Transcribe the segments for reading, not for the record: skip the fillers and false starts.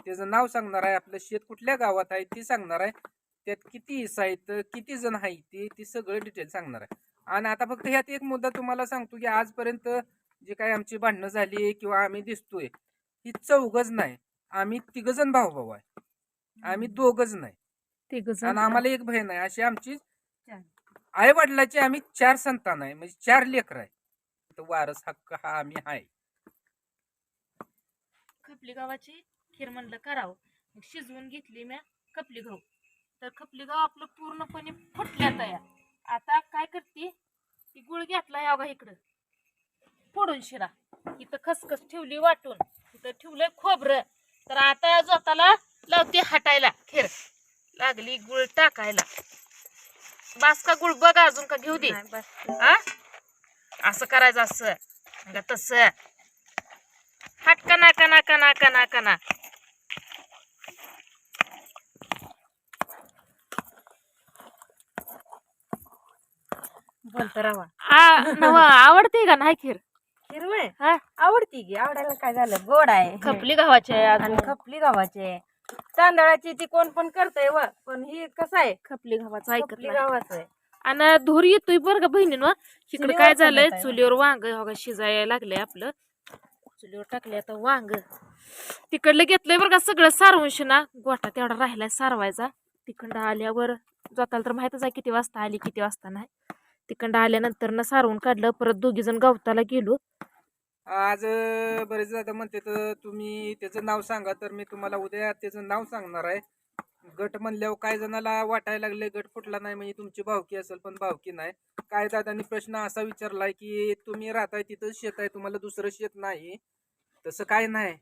त्याचं नाव सांगणार आहे, आपलं शेत कुठल्या गावात आहे ती सांगणार आहे, त्यात किती हिस्सा आहेत, किती जण आहेत ती सगळं डिटेल सांगणार आहे. आणि आता फक्त ह्यात एक मुद्दा तुम्हाला सांगतो की आजपर्यंत जे काही आमची भांडणं झाली किंवा आम्ही दिसतोय ही चौघच नाही, आम्ही तिघजण भाऊ भाऊ आहे, आम्ही दोघच नाही, आणि आम्हाला एक बहीण आहे. अशी आमची आई वडिलाची आम्ही 4 संतान आहे, म्हणजे 4 लेकर आहे. तर वारस हक्क हा आम्ही आहे. खपली गव्हाची खीर म्हणलं करावं, मग शिजवून घेतली म्या खपली गहू. तर खपली गहू आपलं पूर्णपणे फुटल्या तयार. आता काय करते, ती गुळ घेतला या बघा इकडं फोडून शिरा, इथं खसखस ठेवली वाटून, इथं ठेवलंय खोबरं. तर आता जोताला लावते हटायला खीर, लागली गुळ टाकायला. बास का गुळ बघा अजून का घेऊ दे. असं करायचं, असं तसं हट कना कना कना कना कना. बोलत राहा. आवडते का नाही खीर? हिरवय हा आवडती की, आवडायला काय झालं, गोड आहे खपली गव्हाची आहे आणि अजून. खपली गव्हाचे. तांदळाची ती कोण पण करतय व, पण ही कसं आहे खपली गव्हाचं ऐकत खपली नाही. गव्हाचं आहे. आणि धूर येतोय बरं का बहिणीनं. इकडे चुलीवर काय झालंय, बनवताय चुलीवर वांग हो शिजायला लागलंय आपलं. चुलीवर टाकले आता वांग. तिकडलं घेतलंय बरं का सगळं सारवून शिना, गोठा तेवढा राहिलाय सारवायचा. तिकडं आल्यावर जोताला तर माहितच आहे किती वाजता आली किती वाजता नाही. तिकडं आल्यानंतर न सारवून काढलं. परत 2 जण गवताला गेलो. आज बरेच दादा म्हणते तर तुम्ही त्याचं नाव सांगा, तर मी तुम्हाला उद्या त्याचं नाव सांगणार आहे. गट म्हणल्यावर काय जणाला वाटायला लागले गट फुटला नाही म्हणजे तुमची भावकी असेल, पण भावकी नाही. काय दादांनी प्रश्न असा विचारलाय की तुम्ही राहताय तिथं शेत आहे, तुम्हाला दुसरं शेत नाही. तसं काय नाही,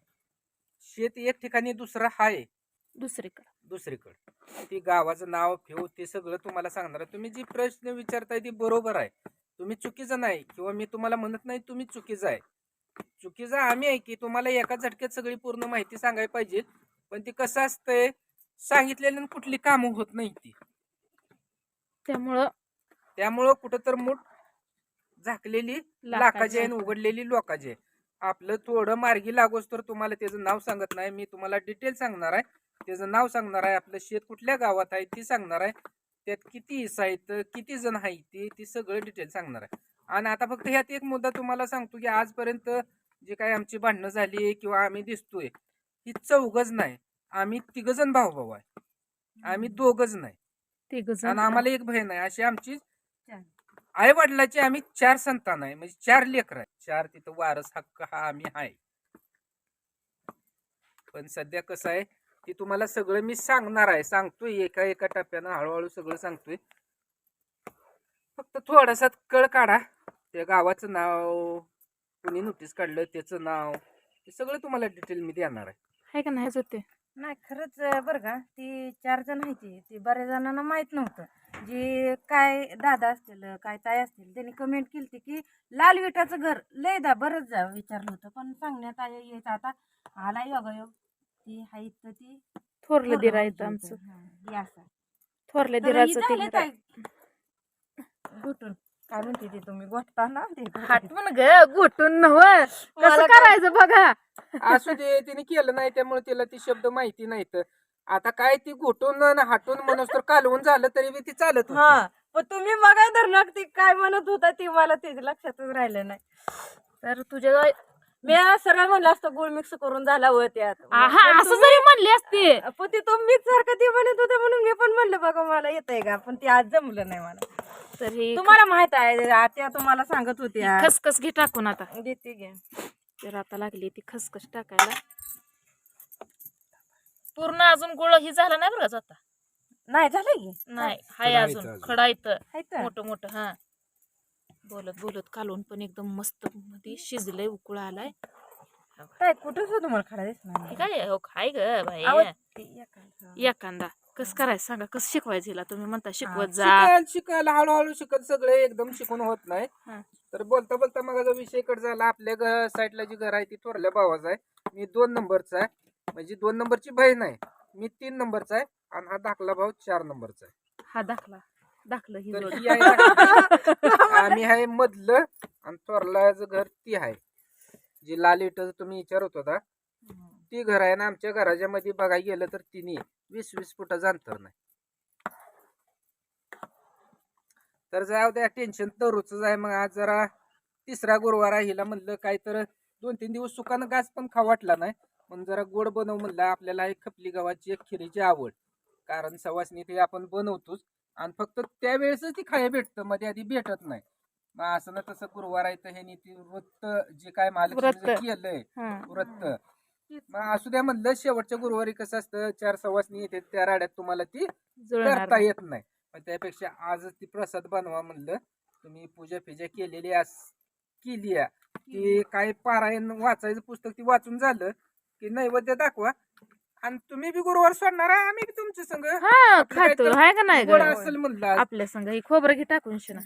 शेत एक ठिकाणी दुसरं आहे दुसरीकडे. ती गावाचं नाव फेव ते सगळं तुम्हाला सांगणार आहे. तुम्ही जी प्रश्न विचारताय ती बरोबर आहे, तुम्ही चुकीचं नाही, किंवा मी तुम्हाला म्हणत नाही तुम्ही चुकीचं आहे. चुकीचं आम्ही आहे की तुम्हाला एका झटक्यात सगळी पूर्ण माहिती सांगायला पाहिजे, पण ती कसं असतंय सांगितलेलं कुठली कामं होत नाही ती. त्यामुळं कुठं तर मूठ झाकलेली लाखाची आहे आणि उघडलेली लोकाची आहे. आपलं थोडं मार्गी लागोस तर तुम्हाला त्याचं नाव सांगत नाही, मी तुम्हाला डिटेल सांगणार आहे. त्याचं नाव सांगणार आहे, आपलं शेत कुठल्या गावात आहे ती सांगणार आहे, त्यात किती हिस्सा आहेत, किती जण आहेत ती सगळं डिटेल सांगणार आहे. आणि आता फक्त ह्यात एक मुद्दा तुम्हाला सांगतो की आजपर्यंत जे काही आमची भांडणं झाली किंवा आम्ही दिसतोय ही चौघच नाही, आम्ही तिघजण भाऊ भाऊ आहे, आम्ही दोघच नाही, आणि आम्हाला एक बहीण आहे. अशी आमची आई वडिलाची आम्ही 4 संतान आहे, म्हणजे 4 लेकर आहे. 4 तिथं वारस हक्क हा आम्ही आहे. पण सध्या कसं आहे ती तुम्हाला सगळं मी सांगणार आहे, सांगतोय एका एका टप्प्यानं हळूहळू सगळं सांगतोय. फक्त थोडासा कळ काढा, त्या गावाचं नाव, कुणी नोटीस काढलं त्याचं नाव, हे सगळं तुम्हाला डिटेल मी देणार आहे. का नाही होते. नाही खरंच बरं का, ती 4 जण आहे ती बऱ्याच जणांना माहित नव्हतं. जे काय दादा असतील काय ताई असतील त्यांनी कमेंट केली की लाल विटाचं घर लयदा बरंच विचारलं होतं, पण सांगण्यात यायचं आता आला योगायोग. ती हाय तर ती थोरलं दिर आहे आमचं. थोरल्या तर दिराचं ही झालं ते काय घुटून, काय म्हणते ते तुम्ही गोठताना हाटून ग गोटून नव कसं करायचं बघा. असू दे, तिने केलं नाही त्यामुळे तिला ती शब्द माहिती नाहीत. आता काय ती घुटून हाटून म्हणूस तर कालवून झालं तरी बी ती चालत होती. हा, पण तुम्ही बघाय धरलं ती काय म्हणत होता ती मला ते लक्षातच राहिलं नाही. तर तुझ्या मी सरळ म्हणलं असतं गुळ मिक्स करून झाला व त्यात. असं जरी म्हणली असते, पण ती तुम्हीच सारखं ती म्हणत होता म्हणून मी पण म्हणलं बघा मला येतंय का, पण ती आज जमलं नाही मला. तरी तुम्हाला माहित आहे आत्या तुम्हाला सांगत होती खसखस घे टाकून आता. देते घ्या. तर आता लागली ती खसखस टाकायला. पूर्ण अजून गुळ ही झाला नाही बरं आता. नाही झालं की नाही हाय अजून खडा येतं हाय तर. मोठं मोठं. हा बोलत बोलत कालवून पण एकदम मस्त मध्ये शिजलंय, उकळा आलाय. काय कुठंच तुम्हाला खडा दिसणार नाही. काय हो खाय ग बाई. एखादा कस करायचं सांगा, कसं शिकवायचं हिला? तुम्ही म्हणता शिकवत जा. शिकायला हळूहळू शिकत सगळे एकदम शिकून होत नाही. हा. तर बोलता बोलता मग विषय कट झाला. आपल्या साईडला जी घर आहे ती थोरल्या भावाचं आहे, मी 2 नंबरचा आहे, म्हणजे 2 नंबरची बहीण आहे, मी 3 नंबरचा आहे, आणि हा धाकला भाऊ 4 नंबरचा आहे. हा दाखलं ही तर जोड. ही आहे आम्ही आहे मधलं, आणि थोरल्याचं घर ती आहे जी लाल इट तुम्ही विचारत होता किती घर आहे ना आमच्या घराच्या मध्ये बघायला गेलं तर तिन्ही 20-20 फुटाचं अंतर नाही. तर जाऊ द्या, टेन्शन तरूच आहे. मग आज जरा तिसरा गुरुवार आहे, हिला म्हणलं काय तर 2-3 दिवस सुकानं घास पण खाऊ वाटला नाही, पण जरा गोड बनव म्हणलं. आपल्याला एक खपली गव्हाची एक खिरीची आवड, कारण सवासनी ते आपण बनवतोच आणि फक्त त्यावेळेसच ती खायला भेटतं, मध्ये आधी भेटत नाही. मग असं ना तसं गुरुवार आहे तर ह्यानी ती व्रत जे काय महालक्ष्मीचं केलंय व्रत, मग असू द्या म्हणलं. शेवटच्या गुरुवारी कसं असतं, 4 सवासनी येते त्या राड्यात तुम्हाला ती करता येत नाही, पण त्यापेक्षा आजच ती प्रसाद बनवा म्हणलं. तुम्ही पूजा केलेली केली आहे की काय पारायण वाचायचं पुस्तक ती वाचून झालं की नैवेद्य दाखवा. आणि तुम्ही बी गुरुवार सोडणार आहे, आम्ही बी तुमच्या संग खातो हाय का नाही गोड असेल म्हणलं आज. आपल्या संग ही खोबरं घे टाकून शिना.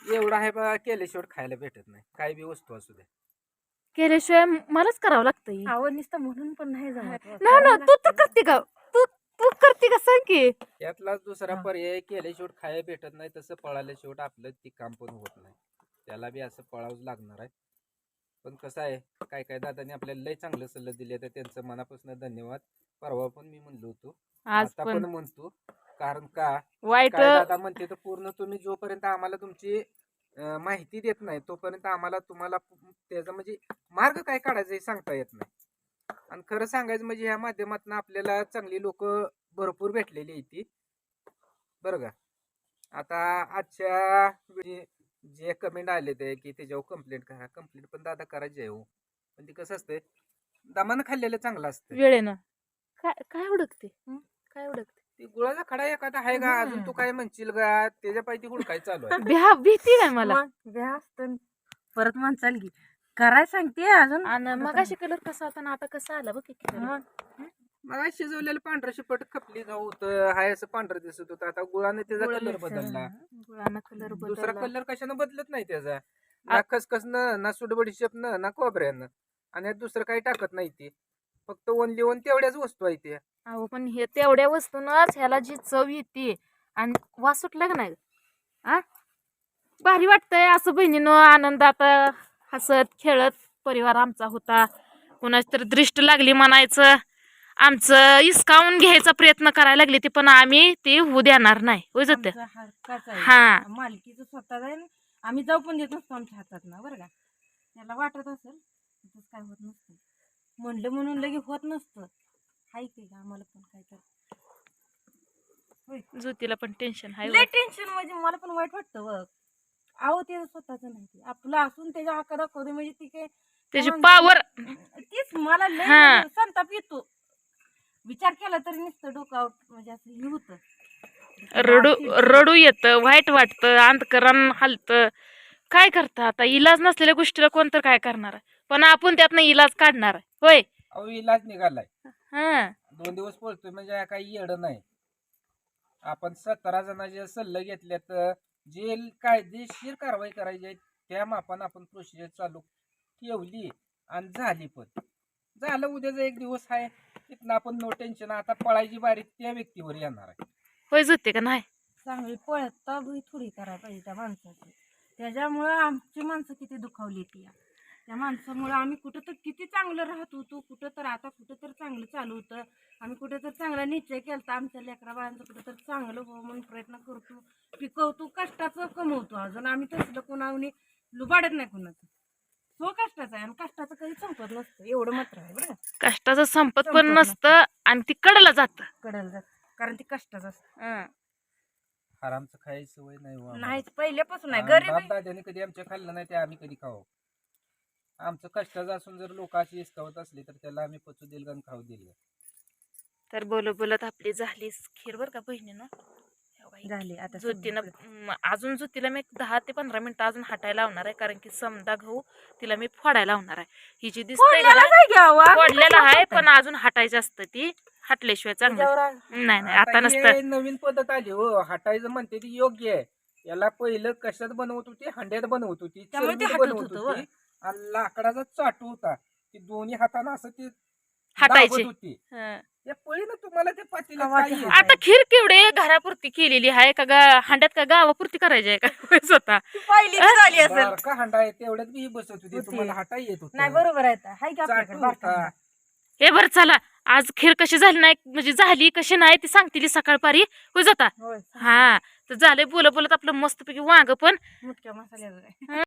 एवढं आहे बघा, केल्याशिवाय खायला भेटत नाही काय बी वस्तू असू द्या. केल्याशिवाय मलाच करावं लागतं. आवड नुसतं म्हणून पण नाही जमत. ना ना, तू तर करते का? तू करते का सांग की. त्यातलाच दुसरा पर्याय, केल्याशिवाय खायला भेटत नाही तसं पळाल्याशिवाय आपलं ती काम पण होत नाही. त्याला बी असं पळावंच लागणार आहे. पण कसं आहे, काय काय दादांनी आपल्याला लय चांगलं सल्ला दिले, तर त्यांचं मनापासून धन्यवाद. परवा पण मी म्हणलो होतो, आज आता पण पण म्हणतो. कारण का वाईट काय दादा म्हणते तर पूर्ण तुम्ही जोपर्यंत आम्हाला तुमची माहिती देत नाही तोपर्यंत आम्हाला तुम्हाला त्याचा म्हणजे मार्ग काय काढायचा हे सांगता येत नाही. आणि खरं सांगायचं म्हणजे ह्या माध्यमातून आपल्याला चांगली लोक भरपूर भेटलेली आहेत ती, बरं का. आता आजच्या जे कमेंट आले ते की त्याच्यावर कंप्लेंट करा, कंप्लेंट पण दादा करायची आहे हो, पण ती कसं असते, दमानं खाल्लेलं चांगलं असतं. वेळेनं काय काय उडकते काय उडकते. ती गुळाचा खडा एखादा आहे का अजून, तू काय म्हणशील का त्याच्या पायती हुडकाय चालू आहे. भीती काय मला. परत म्हणचाल की कराय सांगते अजून. आणि मगाशी कलर कसा होता ना आता कसा आला बघ किती. मग शिजवलेलं पांढरं शिपट खपली गहू होतं, हाय असं पांढरं दिसत होतं. आता गुळाने त्याचा कलर बदलला. गुळानं कलर दुसरा बदलला. कलर कशानं बदलत नाही त्याचा, ना खसखसनं ना सुडबडीशेपनं ना खोबऱ्यानं, आणि यात दुसरं काही टाकत नाही. ते फक्त ओनली ओन तेवढ्याच वस्तू आहे ते. अहो पण हे तेवढ्या वस्तूनच ह्याला जी चव येते आणि वास सुटला का नाही आ भारी वाटतंय. असं बहिणीनं आनंदात हसत खेळत परिवार आमचा होता. कुणाच तर दृष्ट लागली म्हणायचं, आमचं हिसकावून घ्यायचा प्रयत्न करायला लागले ते, पण आम्ही ते होऊ देणार नाही. होय जाते हा मालकीचं स्वतः जाईल, आम्ही जाऊ पण देत नसतो आमच्या हातात ना, बरं का. त्याला वाटत असेल काय होत नसतं, म्हणलं म्हणून लगे होत नसतं. हाय की आम्हाला पण काय तर ज्योतीला पण टेन्शन आहे. लय टेन्शन म्हणजे मला पण वाईट वाटतं बघ. अहो ते स्वतःच नाही, ते आपलं असून त्याच्या हक्का दाखवते म्हणजे ती काय त्याची पावर. तीच मला लय हा. म्हणजे संताप येतो. विचार केला तरी नुसतं डोकं आउट म्हणजे असं हे होतं. रडू येतं, वाईट वाटतं, अंतकरण हलतं. काय करता आता, इलाज नसलेल्या गोष्टीला कोण तर काय करणार आहे, पण आपण त्यातनं इलाज काढणार आहे. होय अहो इलाज निघालाय. हा 2 दिवस पळतोय म्हणजे काही येडं नाही. आपण 17 जणांचे सल्ले घेतले, तर जे कायदेशीर कारवाई करायची आहे त्या मापानं आपण प्रोसिजर चालू ठेवली आणि झाली. पण झालं, उद्याचा एक दिवस आहे, तिथनं आपण नो टेन्शन. आता पळायची बारी त्या व्यक्तीवर येणार आहे. होय जाते का नाही. चांगली पळता भुई थोडी करायला पाहिजे त्या माणसाची. त्याच्यामुळं आमची माणसं किती दुखावली ती. त्या माणसामुळं आम्ही कुठं तर किती चांगलं राहत होतो, कुठं तर आता कुठं तर चांगलं चालू होतं. आम्ही कुठं तर चांगला निश्चय केला, आमच्या लेकरा बाळांचं कुठं तर चांगलं हो म्हणून प्रयत्न करतो, पिकवतो, कष्टाचं कमवतो. अजून आम्ही तसलं कोणावनी लुबाडत नाही कोणाचं. तो कष्टाचा आहे आणि कष्टाचं कधी संपत नसतं, एवढं मात्र आहे बरं. कष्टाचं संपत पण नसतं आणि ती कडला जात कडेल जात, कारण ती कष्टाचं असतं. आरामचं खायची सवय नाही हो आम्हाला. नाही पहिल्यापासून नाही. गरीब बाप दाद्याने कधी आमच्या खाल्लं नाही, ते आम्ही कधी खाऊ. आमचं कष्टाचं असून जर लोक अशी हिसकावत असली तर त्याला आम्ही पचू दिल आणि खाऊ दिल. तर बोलत आपली झाली खीर बरं का बहिणीनं. झाली आता ज्योतीनं अजून ज्योतीला मी 10 ते 15 मिनिटं अजून हटायला लावणार आहे, कारण की समदा गहू तिला मी फोडायला लावणार आहे. ही जी दिसते फोडलेला आहे, पण अजून हटायचं असतं. ती हटल्याशिवाय चांगलं नाही. आता नसतं. नवीन पद्धत आली हो हटायचं, म्हणते ती योग्य आहे. याला पहिलं कशात बनवत होती, हांड्यात बनवत होती, चरबीत बनवत होती आणि लाकडाचा चाटू होता. ती दोन्ही हाताने असं ती हटायची होती. या पळीनं तुम्हाला ते पातेल्यात कवा काही ते येत आता नाही. खीर केवढे घरापुरती केलेली आहे का हांड्यात का गावापुरती करायची आहे का स्वतः पहिली झाली असेल बारका हांडा आहे तेवढ्यात बी बसत होती होती. तुम्हाला हाटा येत होत नाही बरोबर आहे हाय की आपल्याकडे चाटू बारका होता. हांडा. हे बरं चला आज खीर कशी झाली नाही म्हणजे झाली कशी नाही ती सांगतील सकाळपारी होय जाता होय हा तर झालंय बोलत बोलत आपलं मस्तपैकी वांग पण मुटक्या मसाल्याचं